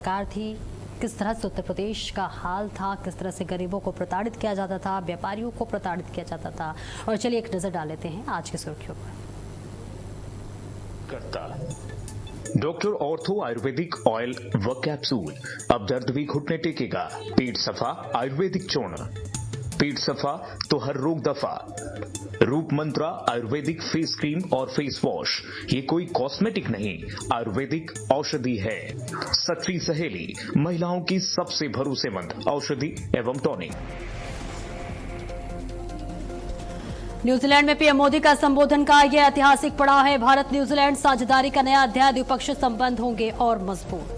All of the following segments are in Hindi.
सरकार थी, किस तरह से उत्तर प्रदेश का हाल था, किस तरह से गरीबों को प्रताड़ित किया जाता था, व्यापारियों को प्रताड़ित किया जाता था। और चलिए एक नजर डाल लेते हैं आज की सुर्खियों पर। डॉक्टर ऑर्थो आयुर्वेदिक ऑयल व कैप्सूल, अब दर्द भी घुटने टेकेगा। पेट सफा आयुर्वेदिक चूर्ण, पेट सफा तो हर रोग दफा। रूप मंत्रा आयुर्वेदिक फेस क्रीम और फेस वॉश, ये कोई कॉस्मेटिक नहीं, आयुर्वेदिक औषधि है। सच्ची सहेली, महिलाओं की सबसे भरोसेमंद औषधि एवं टॉनिक। न्यूजीलैंड में पीएम मोदी का संबोधन का यह ऐतिहासिक पड़ाव है। भारत न्यूजीलैंड साझेदारी का नया अध्याय, द्विपक्षीय संबंध होंगे और मजबूत।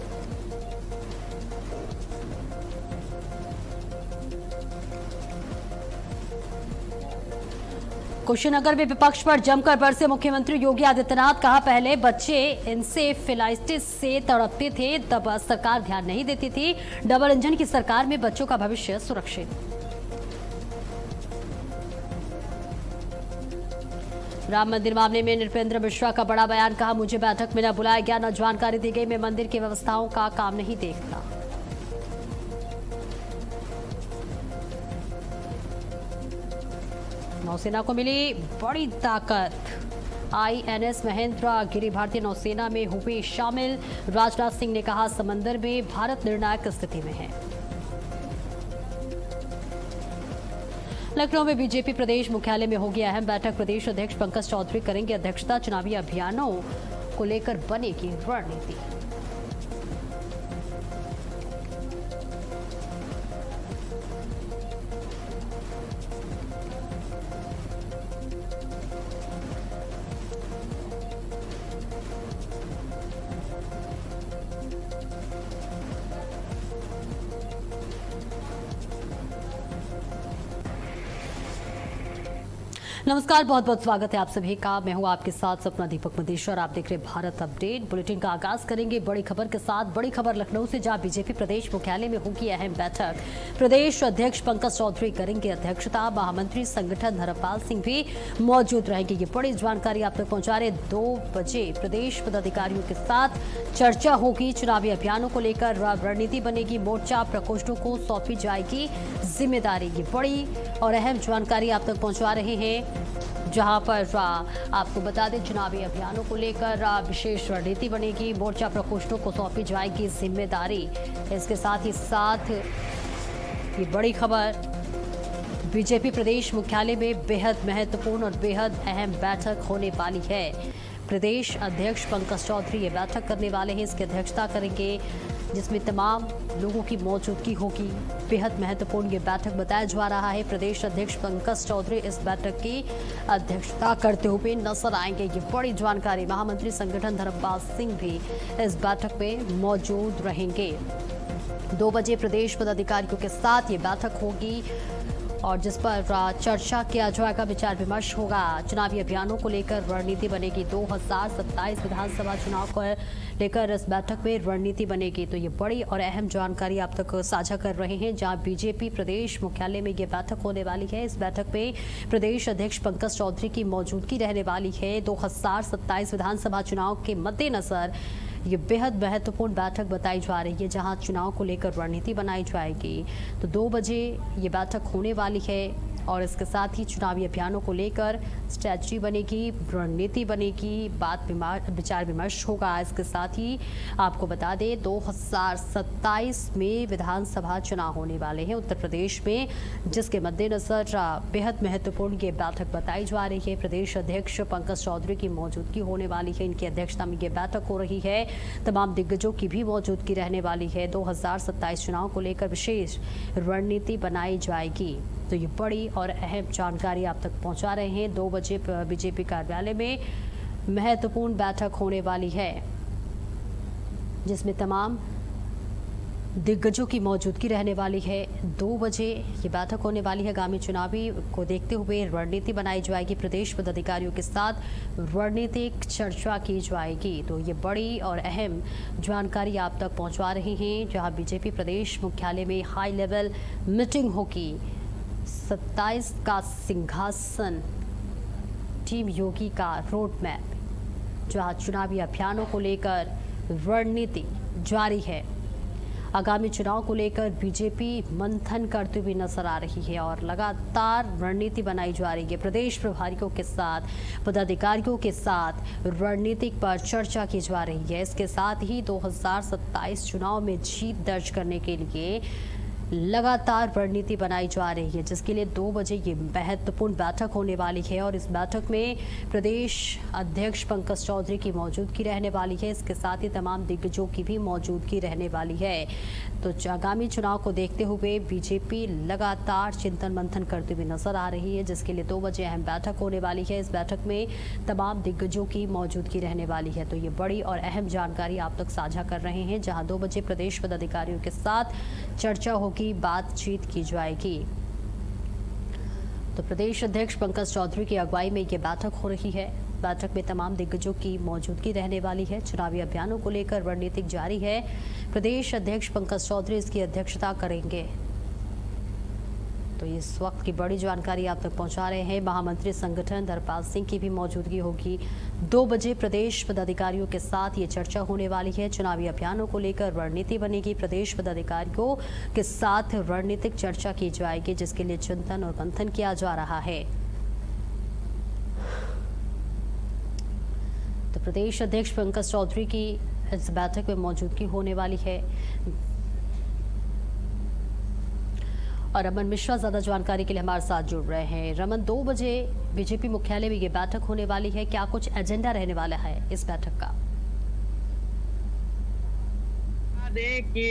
कुशीनगर में विपक्ष पर जमकर बरसे मुख्यमंत्री योगी आदित्यनाथ। कहा, पहले बच्चे इंसेफेलाइटिस से तड़पते थे, तब सरकार ध्यान नहीं देती थी। डबल इंजन की सरकार में बच्चों का भविष्य सुरक्षित। राम मंदिर मामले में नृपेंद्र मिश्रा का बड़ा बयान। कहा, मुझे बैठक में न बुलाया गया, न जानकारी दी गई। मैं मंदिर की व्यवस्थाओं का काम नहीं देखता। नौसेना को मिली बड़ी ताकत। आईएनएस महेंद्र गिरी भारतीय नौसेना में हुए शामिल। राजनाथ सिंह ने कहा, समंदर में भारत निर्णायक स्थिति में है। लखनऊ में बीजेपी प्रदेश मुख्यालय में होगी अहम बैठक। प्रदेश अध्यक्ष पंकज चौधरी करेंगे अध्यक्षता। चुनावी अभियानों को लेकर बनेगी रणनीति। नमस्कार, बहुत बहुत स्वागत है आप सभी का। मैं हूं आपके साथ सपना दीपक मदेश्वर। आप देख रहे भारत अपडेट। बुलेटिन का आगाज करेंगे बड़ी खबर के साथ। बड़ी खबर लखनऊ से, जहां बीजेपी प्रदेश मुख्यालय में होगी अहम बैठक। प्रदेश अध्यक्ष पंकज चौधरी करेंगे अध्यक्षता। महामंत्री संगठन धर्मपाल सिंह भी मौजूद रहेंगे। ये बड़ी जानकारी आप तक पहुंचा रहे। 2 बजे प्रदेश पदाधिकारियों के साथ चर्चा होगी। चुनावी अभियानों को लेकर रणनीति बनेगी। मोर्चा प्रकोष्ठों को सौंपी जाएगी जिम्मेदारी। ये बड़ी और अहम जानकारी आप तक पहुंचा रहे हैं, जहां पर आपको बता दें, चुनावी अभियानों को लेकर विशेष रणनीति बनेगी। मोर्चा प्रकोष्ठों को सौंपी जाएगी जिम्मेदारी। इसके साथ ही साथ ये बड़ी खबर, बीजेपी प्रदेश मुख्यालय में बेहद महत्वपूर्ण और बेहद अहम बैठक होने वाली है। प्रदेश अध्यक्ष पंकज चौधरी ये बैठक करने वाले हैं। इसकी अध्यक्षता करेंगे, जिसमें तमाम लोगों की मौजूदगी होगी। बेहद महत्वपूर्ण ये बैठक बताया जा रहा है। प्रदेश अध्यक्ष पंकज चौधरी इस बैठक की अध्यक्षता करते हुए नजर आएंगे। ये बड़ी जानकारी। महामंत्री संगठन धर्मपाल सिंह भी इस बैठक में मौजूद रहेंगे। 2 बजे प्रदेश पदाधिकारियों के साथ ये बैठक होगी और जिस पर चर्चा किया जाएगा, विचार विमर्श होगा। चुनावी अभियानों को लेकर रणनीति बनेगी। 2027 विधानसभा चुनाव को लेकर इस बैठक में रणनीति बनेगी। तो ये बड़ी और अहम जानकारी आप तक साझा कर रहे हैं, जहां बीजेपी प्रदेश मुख्यालय में ये बैठक होने वाली है। इस बैठक में प्रदेश अध्यक्ष पंकज चौधरी की मौजूदगी रहने वाली है। 2027 विधानसभा चुनाव के मद्देनजर ये बेहद महत्वपूर्ण बैठक बताई जा रही है, जहां चुनाव को लेकर रणनीति बनाई जाएगी। तो 2 बजे ये बैठक होने वाली है और इसके साथ ही चुनावी अभियानों को लेकर स्ट्रैटेजी बनेगी, रणनीति बनेगी, विचार विमर्श होगा। इसके साथ ही आपको बता दें, 2027 में विधानसभा चुनाव होने वाले हैं उत्तर प्रदेश में, जिसके मद्देनजर बेहद महत्वपूर्ण ये बैठक बताई जा रही है। प्रदेश अध्यक्ष पंकज चौधरी की मौजूदगी होने वाली है। इनकी अध्यक्षता में ये बैठक हो रही है। तमाम दिग्गजों की भी मौजूदगी रहने वाली है। 2027 चुनाव को लेकर विशेष रणनीति बनाई जाएगी। तो ये बड़ी और अहम जानकारी आप तक पहुंचा रहे हैं। 2 बजे बीजेपी कार्यालय में महत्वपूर्ण बैठक होने वाली है, जिसमें तमाम दिग्गजों की मौजूदगी रहने वाली है। 2 बजे ये बैठक होने वाली है। आगामी चुनावी को देखते हुए रणनीति बनाई जाएगी। प्रदेश पदाधिकारियों के साथ रणनीतिक चर्चा की जाएगी। तो ये बड़ी और अहम जानकारी आप तक पहुंचा रहे हैं, जहां बीजेपी प्रदेश मुख्यालय में हाई लेवल मीटिंग होगी। 27 का सिंहासन, टीम योगी का रोड मैप, जहां चुनावी अभियानों को लेकर रणनीति जारी है। आगामी चुनाव को लेकर बीजेपी मंथन करती हुई नजर आ रही है और लगातार रणनीति बनाई जा रही है। प्रदेश प्रभारियों के साथ, पदाधिकारियों के साथ रणनीतिक पर चर्चा की जा रही है। इसके साथ ही 2027 चुनाव में जीत दर्ज करने के लिए लगातार रणनीति बनाई जा रही है, जिसके लिए 2 बजे ये महत्वपूर्ण बैठक होने वाली है और इस बैठक में प्रदेश अध्यक्ष पंकज चौधरी की मौजूदगी रहने वाली है। इसके साथ ही तमाम दिग्गजों की भी मौजूदगी रहने वाली है। तो आगामी चुनाव को देखते हुए बीजेपी लगातार चिंतन मंथन करती हुई नजर आ रही है, जिसके लिए 2 बजे अहम बैठक होने वाली है। इस बैठक में तमाम दिग्गजों की मौजूदगी रहने वाली है। तो ये बड़ी और अहम जानकारी आप तक साझा कर रहे हैं, जहां 2 बजे प्रदेश पदाधिकारियों के साथ चर्चा होगी, बातचीत की जाएगी। तो प्रदेश अध्यक्ष पंकज चौधरी की अगुवाई में ये बैठक हो रही है। बैठक में तमाम दिग्गजों की मौजूदगी रहने वाली है। चुनावी अभियानों को लेकर रणनीतिक जारी है। प्रदेश अध्यक्ष पंकज चौधरी इसकी अध्यक्षता करेंगे। तो इस वक्त की बड़ी जानकारी आप तक पहुंचा रहे हैं। महामंत्री संगठन धर्मपाल सिंह की भी मौजूदगी होगी। 2 बजे प्रदेश पदाधिकारियों के साथ ये चर्चा होने वाली है। चुनावी अभियानों को लेकर रणनीति बनेगी। प्रदेश पदाधिकारियों के साथ रणनीतिक चर्चा की जाएगी, जिसके लिए चिंतन और मंथन किया जा रहा है। तो प्रदेश अध्यक्ष पंकज चौधरी की इस बैठक में मौजूदगी होने वाली है और रमन मिश्रा ज्यादा जानकारी के लिए हमारे साथ जुड़ रहे हैं। रमन, 2 बजे बीजेपी मुख्यालय में ये बैठक होने वाली है। क्या कुछ एजेंडा रहने वाला है इस बैठक का? दें कि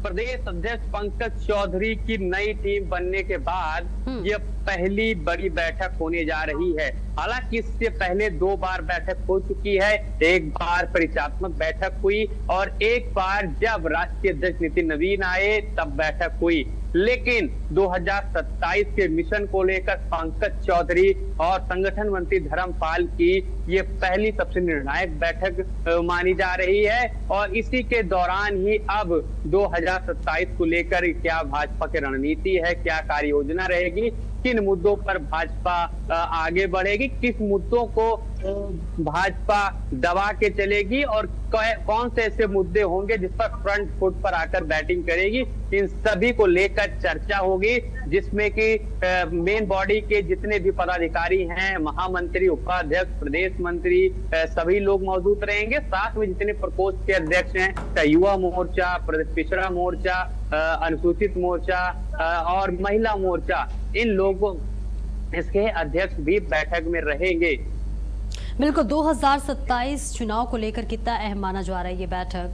प्रदेश अध्यक्ष पंकज चौधरी की नई टीम बनने के बाद यह पहली बड़ी बैठक होने जा रही है। हालांकि इससे पहले 2 बार बैठक हो चुकी है। एक बार परिचयात्मक बैठक हुई और एक बार जब राष्ट्रीय अध्यक्ष नितिन नवीन आए तब बैठक हुई। लेकिन 2027 के मिशन को लेकर पंकज चौधरी और संगठन मंत्री धर्मपाल की ये पहली सबसे निर्णायक बैठक मानी जा रही है और इसी के दौरान ही अब 2027 को लेकर क्या भाजपा की रणनीति है, क्या कार्य योजना रहेगी, किन मुद्दों पर भाजपा आगे बढ़ेगी, किस मुद्दों को भाजपा दबा के चलेगी और कौन से ऐसे मुद्दे होंगे जिस पर फ्रंट फुट पर आकर बैटिंग करेगी, इन सभी को लेकर चर्चा होगी, जिसमें कि मेन बॉडी के जितने भी पदाधिकारी हैं, महामंत्री, उपाध्यक्ष, प्रदेश मंत्री, सभी लोग मौजूद रहेंगे। साथ में जितने प्रकोष्ठ के अध्यक्ष हैं, चाहे युवा मोर्चा, पिछड़ा मोर्चा, अनुसूचित मोर्चा और महिला मोर्चा, इन लोगों इसके अध्यक्ष भी बैठक में रहेंगे। बिल्कुल, 2027 चुनाव को लेकर कितना अहम माना जा रहा है ये बैठक?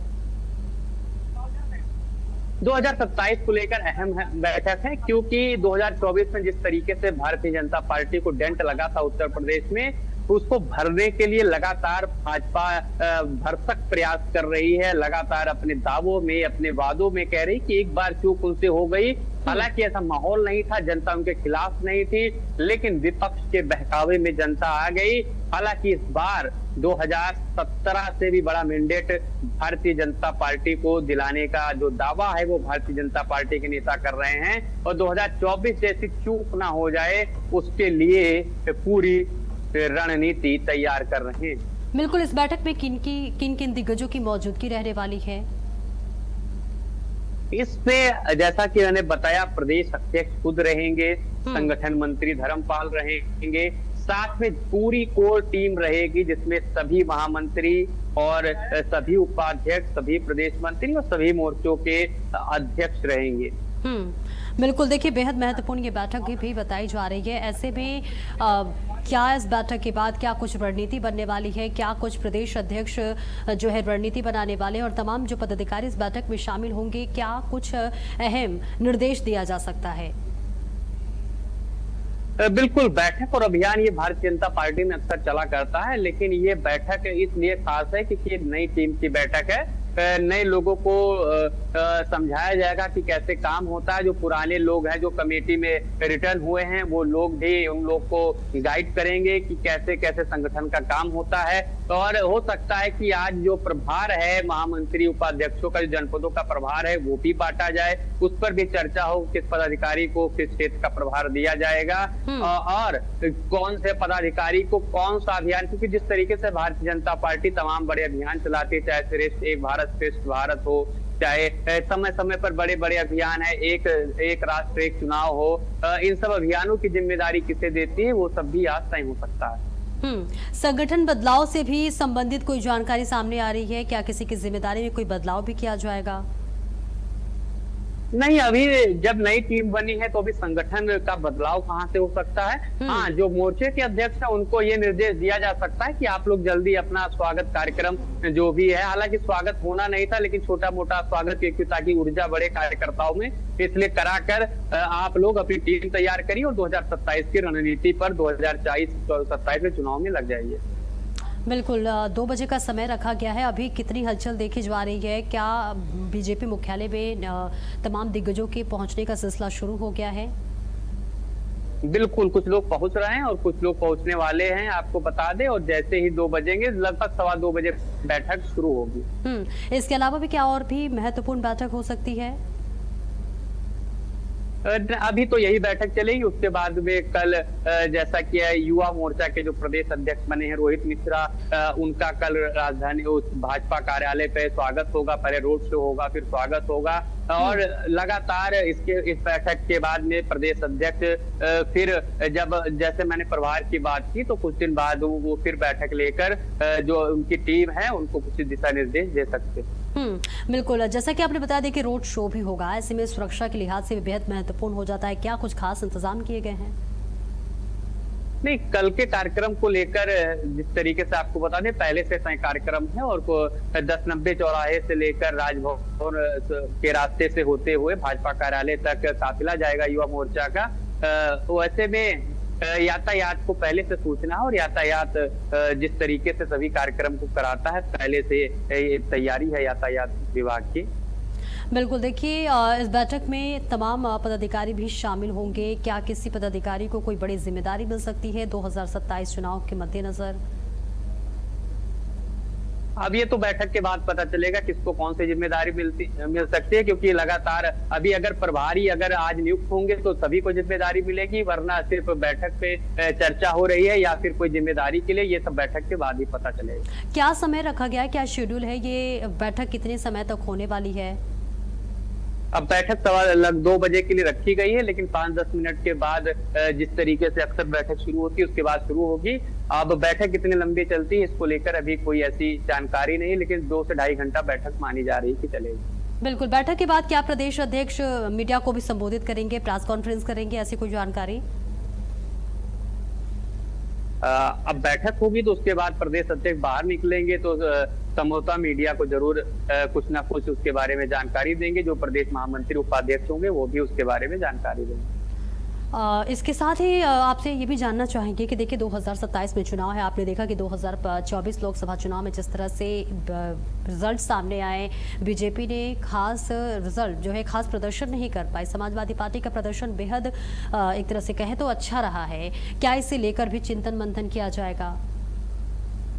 2027 को लेकर अहम बैठक है, क्योंकि 2024 में जिस तरीके से भारतीय जनता पार्टी को डेंट लगा था उत्तर प्रदेश में, उसको भरने के लिए लगातार भाजपा भरसक प्रयास कर रही है। लगातार अपने दावों में, अपने वादों में कह रही कि एक बार चूक उनसे हो गई। हालांकि ऐसा माहौल नहीं था, जनता उनके खिलाफ नहीं थी, लेकिन विपक्ष के बहकावे में जनता आ गई। हालांकि इस बार 2017 से भी बड़ा मैंडेट भारतीय जनता पार्टी को दिलाने का जो दावा है वो भारतीय जनता पार्टी के नेता कर रहे हैं और 2024 जैसी चूक ना हो जाए उसके लिए पूरी रणनीति तैयार कर रहे हैं। बिल्कुल, इस बैठक में किन किन दिग्गजों की मौजूदगी रहने वाली है? इसमें जैसा कि मैंने बताया, प्रदेश अध्यक्ष खुद रहेंगे, संगठन मंत्री धर्मपाल रहेंगे, साथ में पूरी कोर टीम रहेगी जिसमें सभी महामंत्री और सभी उपाध्यक्ष, सभी प्रदेश मंत्री और सभी मोर्चों के अध्यक्ष रहेंगे। बिल्कुल, देखिए, बेहद महत्वपूर्ण ये बैठक भी बताई जा रही है। ऐसे में क्या इस बैठक के बाद क्या कुछ रणनीति बनने वाली है, क्या कुछ प्रदेश अध्यक्ष जो है रणनीति बनाने वाले हैं और तमाम जो पदाधिकारी इस बैठक में शामिल होंगे, क्या कुछ अहम निर्देश दिया जा सकता है? बिल्कुल, बैठक और अभियान ये भारतीय जनता पार्टी में अक्सर चला करता है, लेकिन ये बैठक इसलिए खास है क्योंकि नई टीम की बैठक है। नए लोगों को समझाया जाएगा कि कैसे काम होता है। जो पुराने लोग हैं, जो कमेटी में रिटर्न हुए हैं, वो लोग भी उन लोग को गाइड करेंगे कि कैसे कैसे संगठन का काम होता है। और हो सकता है कि आज जो प्रभार है महामंत्री उपाध्यक्षों का, जो जनपदों का प्रभार है, वो भी बांटा जाए, उस पर भी चर्चा हो, किस पदाधिकारी को किस क्षेत्र का प्रभार दिया जाएगा और कौन से पदाधिकारी को कौन सा अभियान, क्योंकि जिस तरीके से भारतीय जनता पार्टी तमाम बड़े अभियान चलाती है, चाहे श्रेष्ठ एक भारत, श्रेष्ठ भारत हो, चाहे समय समय पर बड़े बड़े अभियान है, एक राष्ट्र एक चुनाव हो, इन सब अभियानों की जिम्मेदारी किसे देती है वो सब भी आज तय हो सकता है। संगठन बदलाव से भी संबंधित कोई जानकारी सामने आ रही है क्या? किसी की जिम्मेदारी में कोई बदलाव भी किया जाएगा? नहीं, अभी जब नई टीम बनी है तो अभी संगठन का बदलाव कहाँ से हो सकता है। हाँ, जो मोर्चे के अध्यक्ष हैं उनको ये निर्देश दिया जा सकता है कि आप लोग जल्दी अपना स्वागत कार्यक्रम जो भी है, हालांकि स्वागत होना नहीं था लेकिन छोटा मोटा स्वागत क्योंकि ताकि ऊर्जा बढ़े कार्यकर्ताओं में, इसलिए कराकर आप लोग अपनी टीम तैयार करिए और 2027 की रणनीति पर 2027 में चुनाव में लग जाइए। बिल्कुल, 2 बजे का समय रखा गया है। अभी कितनी हलचल देखी जा रही है? क्या बीजेपी मुख्यालय में तमाम दिग्गजों के पहुंचने का सिलसिला शुरू हो गया है? बिल्कुल, कुछ लोग पहुंच रहे हैं और कुछ लोग पहुंचने वाले हैं, आपको बता दें। और जैसे ही 2 बजेंगे, लगभग 2:15 बजे बैठक शुरू होगी। इसके अलावा भी क्या और भी महत्वपूर्ण बैठक हो सकती है? अभी तो यही बैठक चलेगी, उसके बाद में कल जैसा कि युवा मोर्चा के जो प्रदेश अध्यक्ष बने हैं रोहित मिश्रा, उनका कल राजधानी उस भाजपा कार्यालय पे स्वागत होगा। पहले रोड शो होगा, फिर स्वागत होगा और लगातार इस बैठक के बाद में प्रदेश अध्यक्ष फिर जब जैसे मैंने प्रभार की बात की तो कुछ दिन बाद वो फिर बैठक लेकर जो उनकी टीम है उनको कुछ दिशा निर्देश दे सकते हैं। बिल्कुल, जैसा कि आपने बताया, देखिए रोड शो भी होगा, ऐसे में सुरक्षा के लिहाज से बेहद महत्वपूर्ण हो जाता है। क्या कुछ खास इंतजाम किए गए हैं? नहीं, कल के कार्यक्रम को लेकर जिस तरीके से आपको बता दें, पहले से तय कार्यक्रम है और 1090 चौराहे से लेकर राजभवन के रास्ते से होते हुए भाजपा कार्यालय तक काफिला जाएगा युवा मोर्चा का। तो ऐसे में यातायात को पहले से सूचना और यातायात जिस तरीके से सभी कार्यक्रम को कराता है, पहले से तैयारी है यातायात विभाग की। बिल्कुल, देखिए इस बैठक में तमाम पदाधिकारी भी शामिल होंगे। क्या किसी पदाधिकारी को कोई बड़ी जिम्मेदारी मिल सकती है 2027 चुनाव के मद्देनजर? अब ये तो बैठक के बाद पता चलेगा किसको कौन सी जिम्मेदारी मिल सकती है, क्योंकि लगातार अभी अगर प्रभारी अगर आज नियुक्त होंगे तो सभी को जिम्मेदारी मिलेगी, वरना सिर्फ बैठक पे चर्चा हो रही है या फिर कोई जिम्मेदारी के लिए, ये सब बैठक के बाद ही पता चलेगा। क्या समय रखा गया है? क्या शेड्यूल है? ये बैठक कितने समय तक होने वाली है? अब बैठक 2 बजे के लिए रखी गई है, लेकिन 5-10 मिनट के बाद जिस तरीके से अक्सर बैठक शुरू होती है उसके बाद शुरू होगी। अब बैठक कितनी लंबी चलती है इसको लेकर अभी कोई ऐसी जानकारी नहीं, लेकिन 2 से ढाई घंटा बैठक मानी जा रही है कि चलेगी। बिल्कुल, बैठक के बाद क्या प्रदेश अध्यक्ष मीडिया को भी संबोधित करेंगे, प्रेस कॉन्फ्रेंस करेंगे, ऐसी कोई जानकारी? अब बैठक होगी तो उसके बाद प्रदेश अध्यक्ष बाहर निकलेंगे तो संभवतः मीडिया को जरूर कुछ ना कुछ उसके बारे में जानकारी देंगे। जो प्रदेश महामंत्री उपाध्यक्ष होंगे वो भी उसके बारे में जानकारी देंगे। इसके साथ ही आपसे ये भी जानना चाहेंगे कि देखिए 2027 में चुनाव है। आपने देखा कि 2024 लोकसभा चुनाव में जिस तरह से रिजल्ट सामने आए, बीजेपी ने खास रिजल्ट जो है खास प्रदर्शन नहीं कर पाई। समाजवादी पार्टी का प्रदर्शन बेहद एक तरह से कहें तो अच्छा रहा है। क्या इसे लेकर भी चिंतन मंथन किया जाएगा?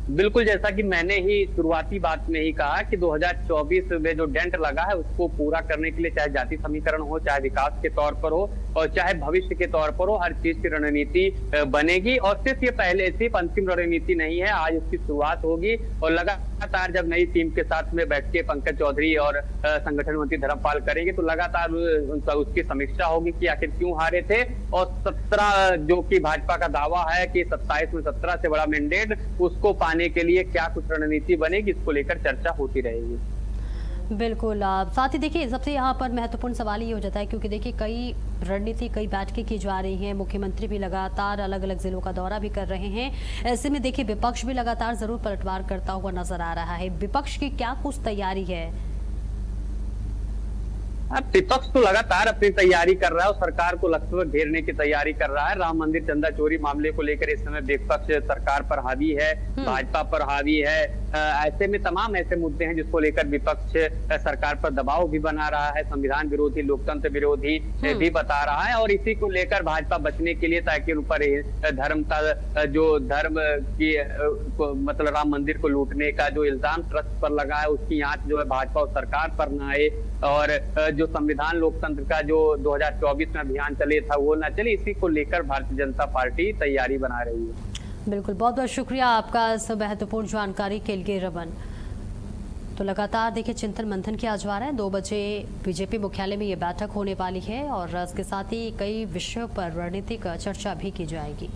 बिल्कुल, जैसा कि मैंने ही शुरुआती बात में ही कहा कि 2024 में जो डेंट लगा है उसको पूरा करने के लिए चाहे जाति समीकरण हो, चाहे विकास के तौर पर हो और चाहे भविष्य के तौर पर हो, हर चीज की रणनीति बनेगी। और सिर्फ ये पहले सिर्फ अंतिम रणनीति नहीं है, आज उसकी शुरुआत होगी और लगातार जब नई टीम के साथ में बैठ के पंकज चौधरी और संगठन मंत्री धर्मपाल करेंगे तो लगातार उसकी समीक्षा होगी कि आखिर क्यों हारे थे। और 17 जो कि भाजपा का दावा है कि 27 में 17 से बड़ा मैंडेट, उसको पाने के लिए क्या कुछ रणनीति बनेगी, इसको लेकर चर्चा होती रहेगी। बिल्कुल, साथ ही देखिए सबसे यहाँ पर महत्वपूर्ण सवाल ये हो जाता है क्योंकि देखिए कई रणनीति कई बैठकें की जा रही हैं, मुख्यमंत्री भी लगातार अलग अलग जिलों का दौरा भी कर रहे हैं। ऐसे में देखिए विपक्ष भी लगातार जरूर पलटवार करता हुआ नजर आ रहा है। विपक्ष की क्या कुछ तैयारी है? अब विपक्ष तो लगातार अपनी तैयारी कर रहा है और सरकार को लगभग घेरने की तैयारी कर रहा है। राम मंदिर चंदा चोरी मामले को लेकर इस समय विपक्ष सरकार पर हावी है, भाजपा पर हावी है। ऐसे में तमाम ऐसे मुद्दे हैं जिसको लेकर विपक्ष सरकार पर दबाव भी बना रहा है, संविधान विरोधी, लोकतंत्र विरोधी भी बता रहा है। और इसी को लेकर भाजपा बचने के लिए ताकि उन पर धर्म का जो धर्म की मतलब राम मंदिर को लूटने का जो इल्जाम ट्रस्ट पर लगा है उसकी आंच जो है भाजपा और सरकार पर न आए और जो संविधान लोकतंत्र का जो 2024 में अभियान चले था वो ना चले, इसी को लेकर भारतीय जनता पार्टी तैयारी बना रही है। बिल्कुल, बहुत बहुत शुक्रिया आपका इस महत्वपूर्ण जानकारी के लिए रमन। तो लगातार देखिए चिंतन मंथन किया जा रहा है। 2 बजे बीजेपी मुख्यालय में ये बैठक होने वाली है और इसके साथ ही कई विषयों पर रणनीतिक चर्चा भी की जाएगी।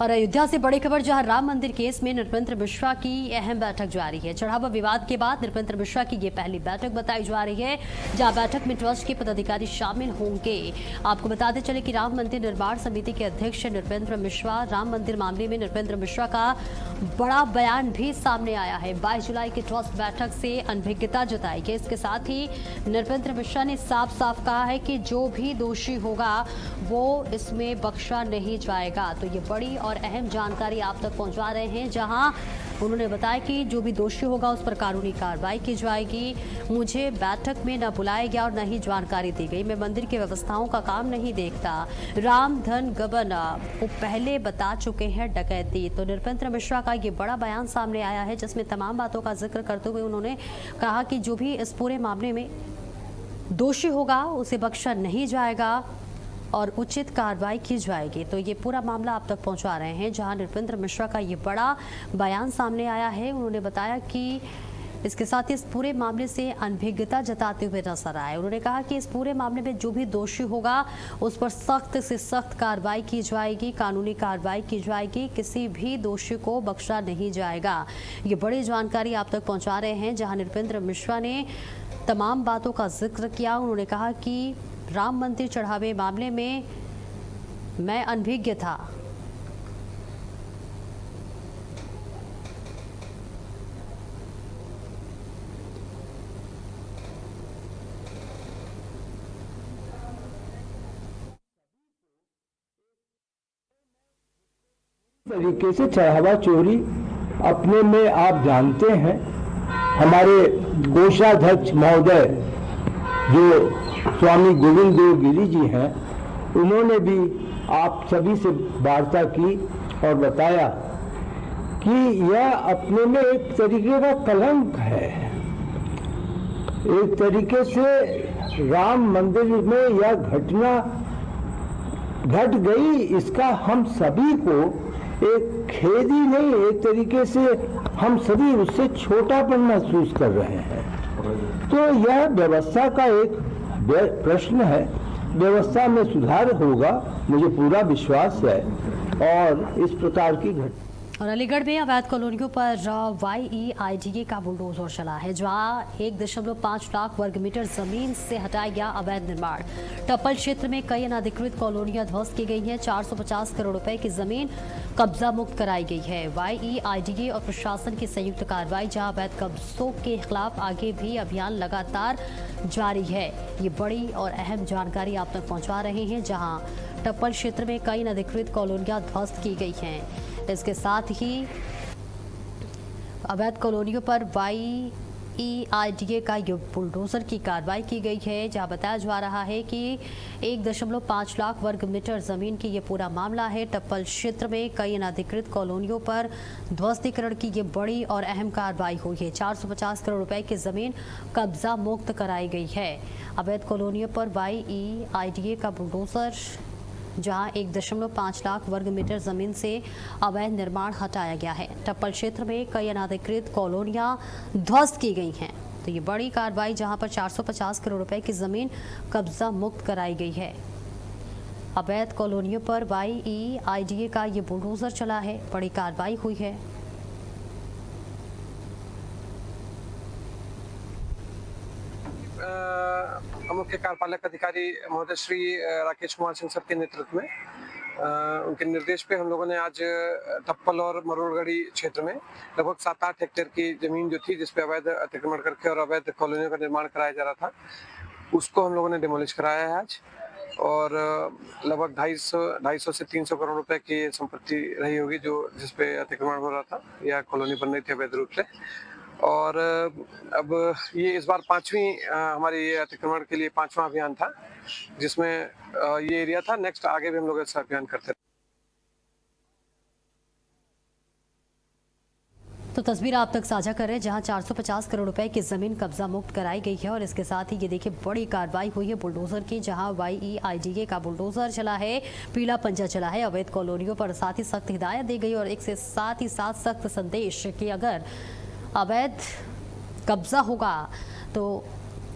और अयोध्या से बड़ी खबर, जहां राम मंदिर केस में नृपेंद्र मिश्रा की अहम बैठक जारी है। चढ़ावा विवाद के बाद नृपेंद्र मिश्रा की ये पहली बैठक बताई जा रही है, जहां बैठक में ट्रस्ट के पदाधिकारी शामिल होंगे। आपको बताते चले कि राम मंदिर निर्माण समिति के अध्यक्ष नृपेंद्र मिश्रा, राम मंदिर मामले में नृपेंद्र मिश्रा का बड़ा बयान भी सामने आया है। 22 जुलाई की ट्रस्ट बैठक से अनभिज्ञता जताई है। इसके साथ ही नृपेंद्र मिश्रा ने साफ साफ कहा है कि जो भी दोषी होगा वो इसमें बख्शा नहीं जाएगा। तो ये बड़ी और अहम जानकारी आप तक पहुंचा रहे हैं, जहां उन्होंने बताया कि जो भी दोषी होगा उस पर कानूनी कार्रवाई की जाएगी। मुझे बैठक में न बुलाया गया और न ही जानकारी दी गई। मैं मंदिर की व्यवस्थाओं का काम नहीं देखता। राम धन गबन वो पहले बता चुके हैं डकैती। तो नृपेंद्र मिश्रा का ये बड़ा बयान सामने आया है, जिसमें तमाम बातों का जिक्र करते हुए उन्होंने कहा कि जो भी इस पूरे मामले में दोषी होगा उसे बख्शा नहीं जाएगा और उचित कार्रवाई की जाएगी। तो ये पूरा मामला आप तक पहुंचा रहे हैं, जहां नृपेंद्र मिश्रा का ये बड़ा बयान सामने आया है। उन्होंने बताया कि इसके साथ ही इस पूरे मामले से अनभिज्ञता जताते हुए नजर आए। उन्होंने कहा कि इस पूरे मामले में जो भी दोषी होगा उस पर सख्त से सख्त कार्रवाई की जाएगी, कानूनी कार्रवाई की जाएगी। किसी भी दोषी को बख्शा नहीं जाएगा। ये बड़ी जानकारी आप तक पहुंचा रहे हैं, जहां नृपेंद्र मिश्रा ने तमाम बातों का जिक्र किया। उन्होंने कहा कि राम मंदिर चढ़ावे मामले में मैं अनभिज्ञ था। तरीके से चढ़ावा चोरी अपने में आप जानते हैं। हमारे कोषाध्यक्ष महोदय जो स्वामी गोविंद देव गिरी जी हैं, उन्होंने भी आप सभी से वार्ता की और बताया कि यह अपने में एक तरीके का कलंक है। एक तरीके से राम मंदिर में यह घटना घट गई, इसका हम सभी को एक खेद ही नहीं, एक तरीके से हम सभी उससे छोटापन महसूस कर रहे हैं। तो यह व्यवस्था का एक प्रश्न है। व्यवस्था में सुधार होगा, मुझे पूरा विश्वास है। और इस प्रकार की घटना और अलीगढ़ में अवैध कॉलोनियों पर YEIDA का बुलडोजर चला है, जहां 1.5 लाख वर्ग मीटर जमीन से हटाया गया अवैध निर्माण। टप्पल क्षेत्र में कई अनधिकृत कॉलोनियां ध्वस्त की गई हैं। 450 करोड़ रुपए की जमीन कब्जा मुक्त कराई गई है। YEIDA और प्रशासन की संयुक्त कार्रवाई, जहां अवैध कब्जों के खिलाफ आगे भी अभियान लगातार जारी है। ये बड़ी और अहम जानकारी आप तक पहुंचा रहे हैं, जहां टप्पल क्षेत्र में कई अनधिकृत कॉलोनियां ध्वस्त की गई हैं। इसके साथ ही अवैध कॉलोनियों पर YEIDA का ये बुलडोजर की कार्रवाई की गई है, जहां बताया जा रहा है कि 1.5 लाख वर्ग मीटर जमीन की ये पूरा मामला है। टप्पल क्षेत्र में कई अनधिकृत कॉलोनियों पर ध्वस्तीकरण की ये बड़ी और अहम कार्रवाई हुई है। 450 करोड़ रुपए की जमीन कब्जा मुक्त कराई गई है। अवैध कॉलोनियों पर YEIDA का बुलडोजर, जहां 1.5 लाख वर्ग मीटर जमीन से अवैध निर्माण हटाया गया है। टप्पल क्षेत्र में कई अनधिकृत कॉलोनियां ध्वस्त की गई हैं। तो ये बड़ी कार्रवाई, जहां पर 450 करोड़ रुपए की जमीन कब्जा मुक्त कराई गई है। अवैध कॉलोनियों पर YEIDA का ये बुलडोजर चला है, बड़ी कार्रवाई हुई है। मुख्य कार्यपालक अधिकारी महोदय श्री राकेश कुमार सिंह सर के नेतृत्व में उनके निर्देश पे हम लोगों ने आज टप्पल और मरोड़गढ़ी क्षेत्र में लगभग 7-8 हेक्टेयर की जमीन जो थी, जिसपे अवैध अतिक्रमण करके और अवैध कॉलोनियों का निर्माण कराया जा रहा था, उसको हम लोगों ने डिमोलिश कराया है आज। और लगभग 250 से 300 करोड़ रुपए की संपत्ति रही होगी जो जिसपे अतिक्रमण हो रहा था या कॉलोनी बन रही थी अवैध रूप से। और अब ये इस बार हमारी ये अतिक्रमण के लिए 5वां अभियान था, जिसमें ये एरिया था। नेक्स्ट आगे भी हम लोग ऐसा अभियान करते हैं। तो तस्वीर आप तक साझा कर रहे हैं जहां 450 करोड़ रुपए की जमीन कब्जा मुक्त कराई गई है और इसके साथ ही ये देखिए बड़ी कार्रवाई हुई है बुलडोजर की, जहां YEIDA का बुलडोजर चला है, पीला पंजा चला है अवैध कॉलोनियों पर, साथ ही सख्त हिदायत दी गई और एक से साथ ही साथ सख्त संदेश कि अगर अवैध कब्जा होगा तो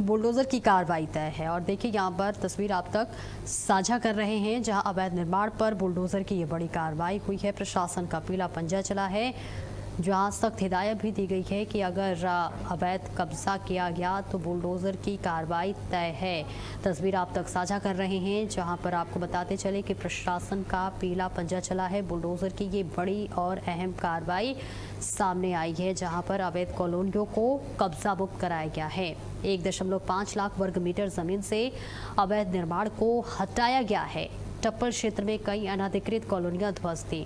बुलडोजर की कार्रवाई तय है। और देखिए यहाँ पर तस्वीर आप तक साझा कर रहे हैं जहां अवैध निर्माण पर बुलडोजर की ये बड़ी कार्रवाई हुई है, प्रशासन का पीला पंजा चला है, जहां सख्त हिदायत भी दी गई है कि अगर अवैध कब्जा किया गया तो बुलडोजर की कार्रवाई तय है। तस्वीर आप तक साझा कर रहे हैं जहां पर आपको बताते चले कि प्रशासन का पीला पंजा चला है, बुलडोजर की ये बड़ी और अहम कार्रवाई सामने आई है जहां पर अवैध कॉलोनियों को कब्जा मुक्त कराया गया है। 1.5 लाख वर्ग मीटर जमीन से अवैध निर्माण को हटाया गया है। टप्पल क्षेत्र में कई अनधिकृत कॉलोनियां ध्वस्त थी।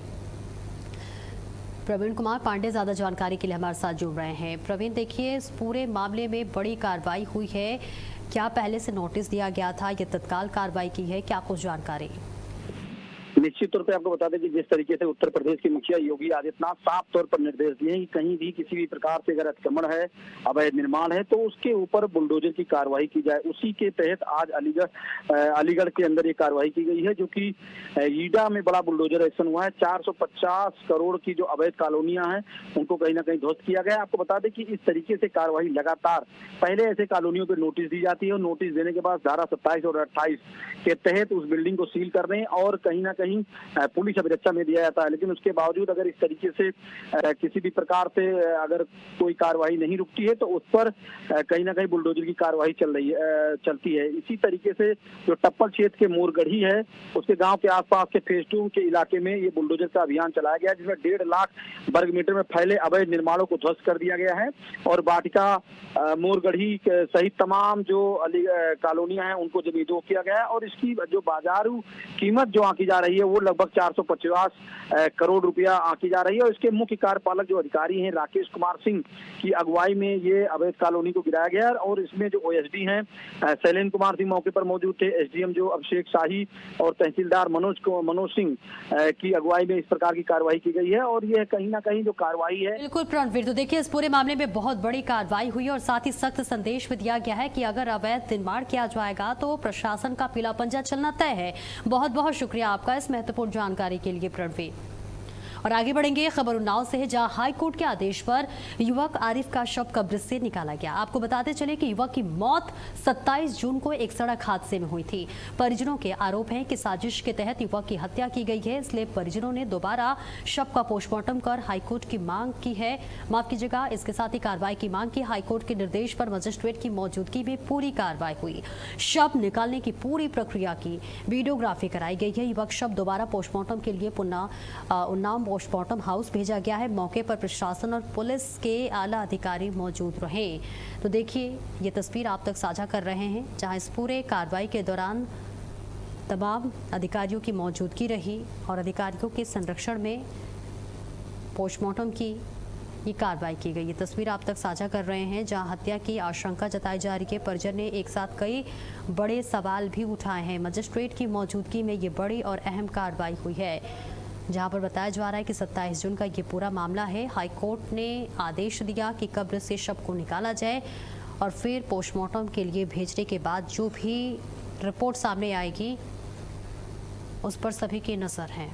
प्रवीण कुमार पांडे ज्यादा जानकारी के लिए हमारे साथ जुड़ रहे हैं। प्रवीण, देखिए इस पूरे मामले में बड़ी कार्रवाई हुई है, क्या पहले से नोटिस दिया गया था, ये तत्काल कार्रवाई की है, क्या कुछ जानकारी? निश्चित तौर पे आपको बता दें कि जिस तरीके से उत्तर प्रदेश के मुखिया योगी आदित्यनाथ साफ तौर पर निर्देश दिए हैं कि कहीं भी किसी भी प्रकार से अगर अतिक्रमण है, अवैध निर्माण है तो उसके ऊपर बुलडोजर की कार्रवाई की जाए। उसी के तहत आज अलीगढ़ के अंदर ये कार्रवाई की गई है, जो कि ईडा में बड़ा बुलडोजर एक्शन हुआ है। 450 करोड़ की जो अवैध कॉलोनियां हैं उनको कहीं ना कहीं ध्वस्त किया गया। आपको बता दें कि इस तरीके से कार्रवाई लगातार पहले ऐसे कॉलोनियों पर नोटिस दी जाती है और नोटिस देने के बाद धारा 27 और 28 के तहत उस बिल्डिंग को सील करने और कहीं ना कहीं पुलिस अभिरक्षा में दिया जाता है। लेकिन उसके बावजूद अगर इस तरीके से किसी भी प्रकार से अगर कोई कार्रवाई नहीं रुकती है तो उस पर कहीं ना कहीं बुलडोजर की कार्रवाई चलती है। इसी तरीके से जो टप्पल क्षेत्र के मोरगढ़ी है उसके गांव के आसपास के फेज 2 के इलाके में ये बुलडोजर का अभियान चलाया गया, जिसमें 1.5 लाख वर्ग मीटर में फैले अवैध निर्माणों को ध्वस्त कर दिया गया है और वाटिका मोरगढ़ी सहित तमाम जो कॉलोनियां हैं उनको जमींदोज किया गया है। और इसकी जो बाजारू कीमत जो आंकी जा रही है वो लगभग 450 करोड़ रुपया आंकी जा रही है। और इसके मुख्य कार्यपालक जो अधिकारी हैं राकेश कुमार सिंह की अगुवाई में ये अवैध कॉलोनी को गिराया गया और इसमें जो OSD हैं शैलेंद्र कुमार सिंह मौके पर मौजूद थे, SDM जो अभिषेक शाही और तहसीलदार मनोज सिंह की अगुवाई में इस प्रकार की कार्रवाई की गई है। और यह कहीं ना कहीं जो कार्रवाई है बिल्कुल प्रणवीर, तो देखिए इस पूरे मामले में बहुत बड़ी कार्रवाई हुई और साथ ही सख्त संदेश भी दिया गया है कि अगर अवैध निर्माण किया जाएगा तो प्रशासन का पीला पंजा चलना तय है। बहुत बहुत शुक्रिया आपका इस महत्वपूर्ण जानकारी के लिए प्रणवीर। और आगे बढ़ेंगे खबर उन्नाव से, जहां हाई कोर्ट के आदेश पर युवक आरिफ का शव कब्र से निकाला गया। आपको बताते चले कि युवक की मौत 27 जून को एक सड़क हादसे में हुई थी। परिजनों के आरोप हैं कि साजिश के तहत युवक की हत्या की गई है, इसलिए परिजनों ने दोबारा शव का पोस्टमार्टम कर हाईकोर्ट की मांग की है। माफ कीजिएगा, इसके साथ ही कार्रवाई की मांग की। हाईकोर्ट के निर्देश पर मजिस्ट्रेट की मौजूदगी में पूरी कार्रवाई हुई। शव निकालने की पूरी प्रक्रिया की वीडियोग्राफी कराई गई है। युवक शव दोबारा पोस्टमार्टम के लिए उन्नाव पोस्टमार्टम हाउस भेजा गया है। मौके पर प्रशासन और पुलिस के आला अधिकारी मौजूद रहे। तो देखिए ये तस्वीर आप तक साझा कर रहे हैं जहां इस पूरे कार्रवाई के दौरान तमाम अधिकारियों की मौजूदगी रही और अधिकारियों के संरक्षण में पोस्टमार्टम की ये कार्रवाई की गई। ये तस्वीर आप तक साझा कर रहे हैं जहां हत्या की आशंका जताई जा रही है। परिजन ने एक साथ कई बड़े सवाल भी उठाए हैं। मजिस्ट्रेट की मौजूदगी में ये बड़ी और अहम कार्रवाई हुई है, जहां पर बताया जा रहा है कि 27 जून का ये पूरा मामला है। हाईकोर्ट ने आदेश दिया कि कब्र से शव को निकाला जाए और फिर पोस्टमार्टम के लिए भेजने के बाद जो भी रिपोर्ट सामने आएगी उस पर सभी की नजर है।